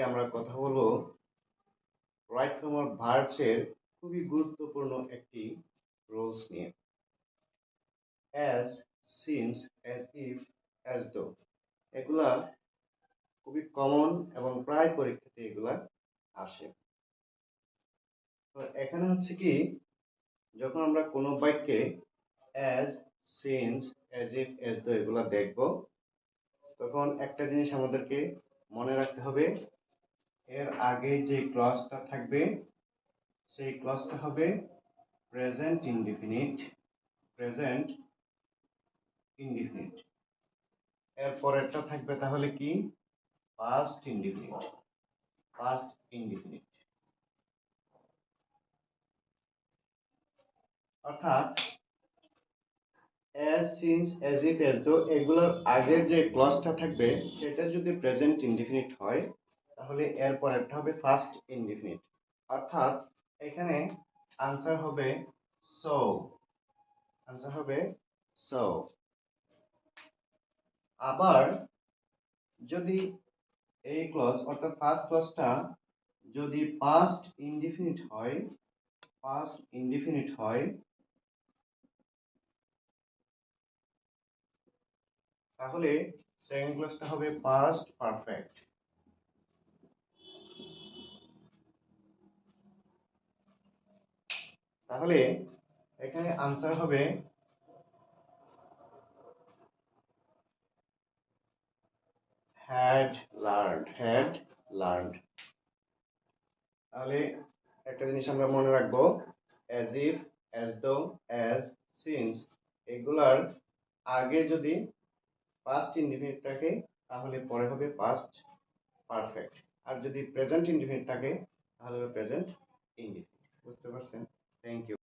আমরা কথা বলবো রাইট ফর্ম অফ ভার্বস এর খুবই গুরুত্বপূর্ণ একটি রুলস নিয়ে। As, since, as if, as দো, এগুলা খুবই কমন এবং প্রায় পরীক্ষাতে এগুলা আসে। তো এখানে হচ্ছে কি, যখন আমরা কোনো বাক্যে as, since, as if, as দো এগুলা দেখব, তখন একটা জিনিস আমাদেরকে মনে রাখতে হবে, এর আগে যে ক্লজটা থাকবে সেই ক্লজটা হবে প্রেজেন্ট ইনডিফিনিট। Present indefinite. এর পরেরটা থাকবে তাহলে কি, পাস্ট ইনডিফিনিট। Past indefinite. অর্থাৎ as, since, as if, as though এগুলোর আগের যে ক্লজটা থাকবে সেটা যদি প্রেজেন্ট ইনডিফিনিট হয় তাহলে এর পরেরটা হবে ফার্স্ট ইনডিফিনিট। অর্থাৎ এখানে আনসার হবে সো। আনসার হবে সো। আবার যদি এই ক্লজ অর্থাৎ ফার্স্ট ক্লজটা যদি পাস্ট ইনডিফিনিট হয়, পাস্ট ইনডিফিনিট হয়, তাহলে সেকেন্ড ক্লজটা হবে পাস্ট পারফেক্ট। তাহলে এখানে আনসার হবে had learned, had learned। তাহলে একটা জিনিস আমরা মনে রাখবো, as if, as though, as, since এগুলার আগে যদি পাস্ট ইনডিফিনিট থাকে তাহলে পরে হবে পাস্ট পারফেক্ট, আর যদি প্রেজেন্ট ইনডিফিনিট থাকে তাহলে হবে প্রেজেন্ট ইনডিফিনিট। বুঝতে পারছেন? Thank you.